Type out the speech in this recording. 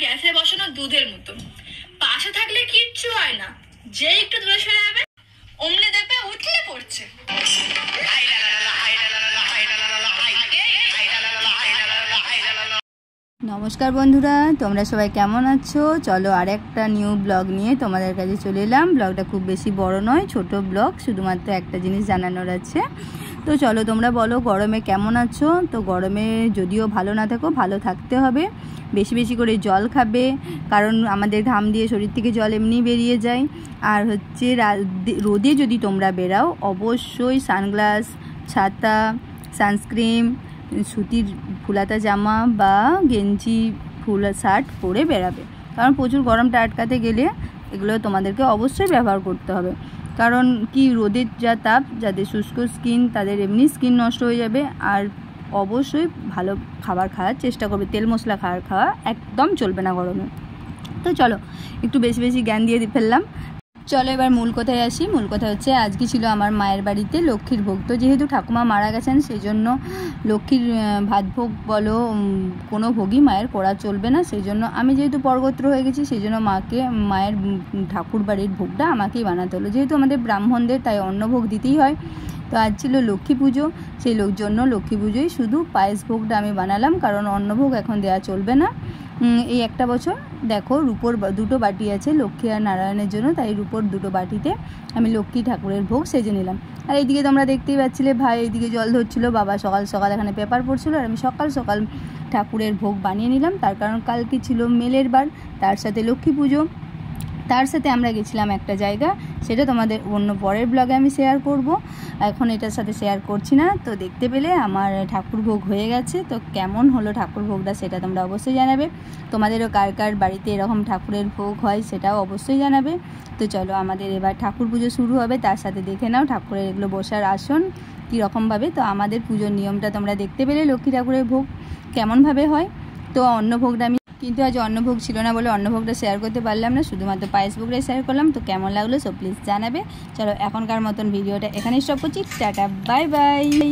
গ্যাসে বসানো দুধের মতো, পাশে থাকলে কিচ্ছু হয় না, যে একটু দূরে সরে যাবে অমনি দেখবে উঠলে পড়ছে। নমস্কার বন্ধুরা, তোমরা সবাই কেমন আছো? চলো আরেকটা নিউ ব্লগ নিয়ে তোমাদের কাছে চলে এলাম। ব্লগটা খুব বেশি বড় নয়, ছোট ব্লগ, শুধুমাত্র একটা জিনিস জানানোর আছে। তো চলো তোমরা বলো গরমে কেমন আছো? তো গরমে যদিও ভালো না থাকো, ভালো থাকতে হবে, বেশি বেশি করে জল খাবে, কারণ আমাদের ঘাম দিয়ে শরীর থেকে জল এমনি বেরিয়ে যায়। আর হচ্ছে রোদে যদি তোমরা বেরাও অবশ্যই সানগ্লাস, ছাতা, সানস্ক্রিন, সুতির ফুলাতা জামা বা গেঞ্জি, ফুল শার্ট পরে বেরাবে, কারণ প্রচুর গরমটা আটকাতে গেলে এগুলো তোমাদেরকে অবশ্যই ব্যবহার করতে হবে। কারণ কি, রোদের যা তাপ, যাদের শুষ্ক স্কিন তাদের এমনি স্কিন নষ্ট হয়ে যাবে। আর অবশ্যই ভালো খাবার খাওয়ার চেষ্টা করবে, তেল মশলা খাওয়া একদম চলবে না গরমে। তো চলো একটু বেশি বেশি জ্ঞান দিয়ে ফেললাম। চলো এবার মূল কথায় আসি। মূল কথা হচ্ছে, আজকে ছিল আমার মায়ের বাড়িতে লক্ষ্মীর ভোগ। তো যেহেতু ঠাকুমা মারা গেছেন, সেই জন্য লক্ষ্মীর ভাত ভোগ বলো কোনো ভোগই মায়ের করা চলবে না। সেই জন্য আমি যেহেতু পরগোত্র হয়ে গেছি, সেই জন্য মায়ের ঠাকুর বাড়ির ভোগটা আমাকেই বানাতে হলো। যেহেতু আমাদের ব্রাহ্মণদের, তাই অন্নভোগ দিতেই হয়। তো আজ ছিল লক্ষ্মী পুজো, সেই জন্য লক্ষ্মী পুজোয় শুধু পায়েস ভোগটা আমি বানালাম, কারণ অন্নভোগ এখন দেওয়া চলবে না। এই একটা বছর দেখো রূপোর দুটো বাটি আছে লক্ষ্মী আর নারায়ণের জন্য, তাই রূপোর দুটো বাটিতে আমি লক্ষ্মী ঠাকুরের ভোগ সেজে নিলাম। আর এইদিকে তোমরা দেখতেই পাচ্ছিলে, ভাই এইদিকে জল ধরছিল, বাবা সকাল সকাল এখানে পেপার পড়ছিল, আর আমি সকাল সকাল ঠাকুরের ভোগ বানিয়ে নিলাম। তার কারণ কালকে ছিল মেলের বার, তার সাথে লক্ষ্মী পুজো, তার সাথে আমরা গেছিলাম একটা জায়গা, সেটা তোমাদের অন্য পরের ব্লগে আমি শেয়ার করব, এখন এটার সাথে শেয়ার করছি না। তো দেখতে পেলে আমার ঠাকুর ভোগ হয়ে গেছে। তো কেমন হলো ঠাকুর ভোগটা সেটা তোমরা অবশ্যই জানাবে। তোমাদেরও কার কার বাড়িতে এরকম ঠাকুরের ভোগ হয় সেটাও অবশ্যই জানাবে। তো চলো আমাদের এবার ঠাকুর পুজো শুরু হবে, তার সাথে দেখে নাও ঠাকুরের এগুলো বসার আসন কীরকমভাবে। তো আমাদের পুজোর নিয়মটা তোমরা দেখতে পেলে, লক্ষ্মী ঠাকুরের ভোগ কেমনভাবে হয়। তো অন্নভোগটা আমি কিন্তু আজ অন্নভোগ ছিল না বলে অন্নভোগটা শেয়ার করতে পারলাম না, শুধুমাত্র পায়েস ভোগটাই শেয়ার করলাম। তো কেমন লাগলো সব প্লিজ জানাবে। চলো এখনকার মতন ভিডিওটা এখানেই স্টপ করছি। Tata, bye bye.